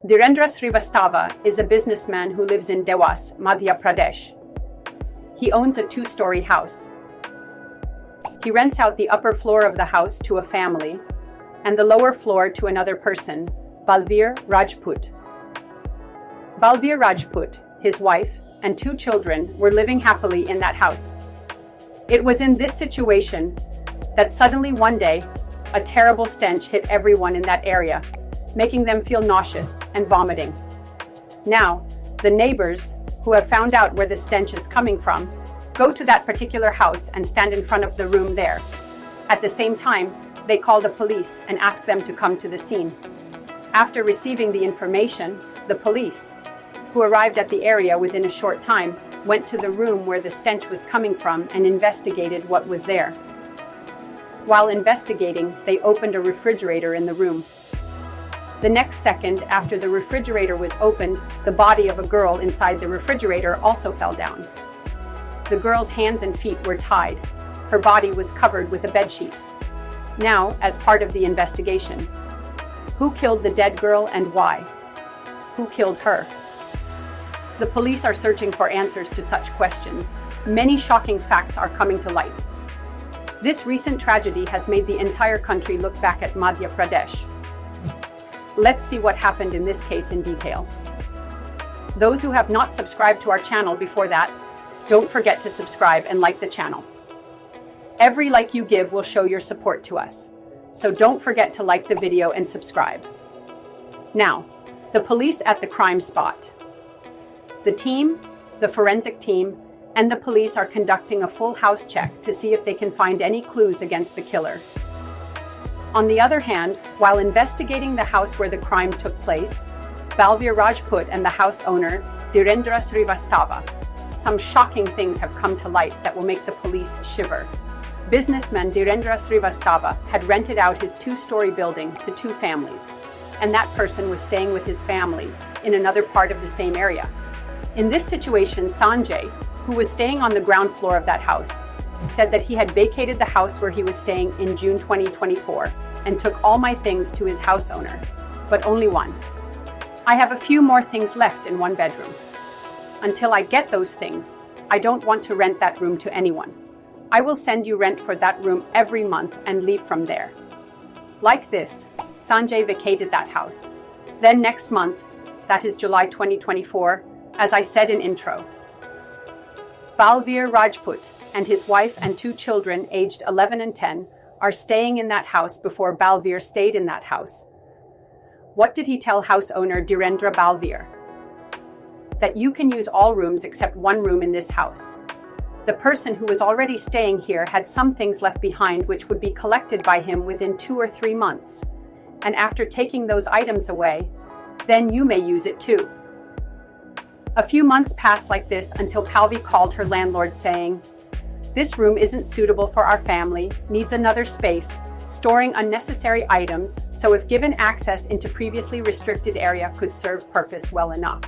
Dhirendra Srivastava is a businessman who lives in Dewas, Madhya Pradesh. He owns a two-story house. He rents out the upper floor of the house to a family and the lower floor to another person, Balveer Rajput. Balveer Rajput, his wife, and two children were living happily in that house. It was in this situation that suddenly one day, a terrible stench hit everyone in that area, making them feel nauseous and vomiting. Now, the neighbors, who have found out where the stench is coming from, go to that particular house and stand in front of the room there. At the same time, they call the police and ask them to come to the scene. After receiving the information, the police, who arrived at the area within a short time, went to the room where the stench was coming from and investigated what was there. While investigating, they opened a refrigerator in the room. The next second, after the refrigerator was opened, the body of a girl inside the refrigerator also fell down. The girl's hands and feet were tied. Her body was covered with a bedsheet. Now, as part of the investigation, who killed the dead girl and why? Who killed her? The police are searching for answers to such questions. Many shocking facts are coming to light. This recent tragedy has made the entire country look back at Madhya Pradesh. Let's see what happened in this case in detail. Those who have not subscribed to our channel before that, don't forget to subscribe and like the channel. Every like you give will show your support to us, so don't forget to like the video and subscribe. Now, the police at the crime spot. The team, the forensic team, and the police are conducting a full house check to see if they can find any clues against the killer. On the other hand, while investigating the house where the crime took place, Balveer Rajput and the house owner, Dhirendra Srivastava, some shocking things have come to light that will make the police shiver. Businessman Dhirendra Srivastava had rented out his two-story building to two families, and that person was staying with his family in another part of the same area. In this situation, Sanjay, who was staying on the ground floor of that house, said that he had vacated the house where he was staying in June 2024 and took all my things to his house owner, but only one. I have a few more things left in one bedroom. Until I get those things, I don't want to rent that room to anyone. I will send you rent for that room every month and leave from there. Like this, Sanjay vacated that house. Then next month, that is July 2024, as I said in intro, Balveer Rajput and his wife and two children aged 11 and 10 are staying in that house before Balveer stayed in that house. What did he tell house owner Dhirendra Balveer? That you can use all rooms except one room in this house. The person who was already staying here had some things left behind which would be collected by him within 2 or 3 months. And after taking those items away, then you may use it too. A few months passed like this until Palvi called her landlord saying, "This room isn't suitable for our family, needs another space, storing unnecessary items, so if given access into previously restricted area could serve purpose well enough."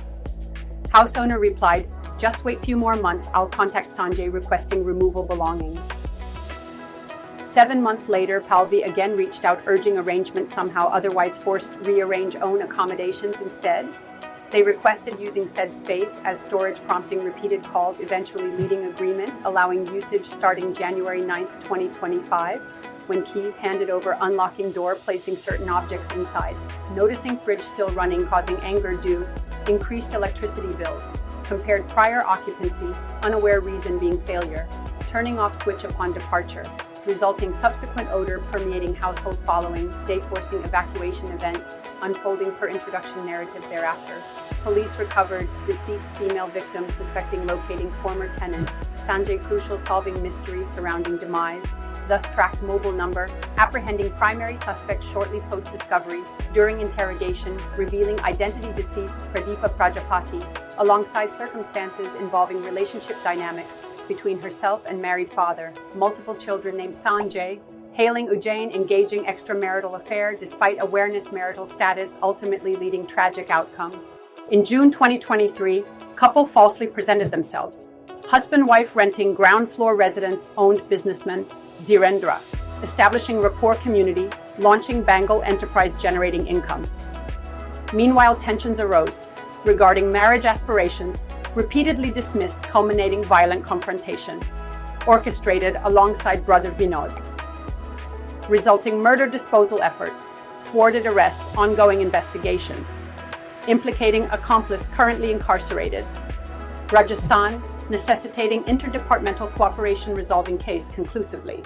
House owner replied, "Just wait few more months, I'll contact Sanjay requesting removal belongings." 7 months later, Palvi again reached out urging arrangement somehow, otherwise forced rearrange own accommodations instead. They requested using said space as storage, prompting repeated calls, eventually leading agreement, allowing usage starting January 9th, 2025, when keys handed over, unlocking door, placing certain objects inside, noticing fridge still running, causing anger due, increased electricity bills, compared prior occupancy, unaware reason being failure, turning off switch upon departure, resulting subsequent odor permeating household following, day forcing evacuation events, unfolding per introduction narrative thereafter. Police recovered deceased female victim, suspecting locating former tenant, Sanjay crucial solving mystery surrounding demise, thus tracked mobile number, apprehending primary suspect shortly post-discovery, during interrogation, revealing identity deceased Pradeepa Prajapati, alongside circumstances involving relationship dynamics between herself and married father, multiple children named Sanjay, hailing Ujjain, engaging extramarital affair despite awareness marital status, ultimately leading tragic outcome. In June 2023, couple falsely presented themselves. Husband-wife renting ground floor residence owned businessman Dhirendra, establishing rapport community, launching Bengal enterprise generating income. Meanwhile, tensions arose regarding marriage aspirations, repeatedly dismissed, culminating violent confrontation, orchestrated alongside brother Vinod, resulting murder disposal efforts, thwarted arrest, ongoing investigations, implicating accomplice currently incarcerated. Rajasthan, necessitating interdepartmental cooperation resolving case conclusively.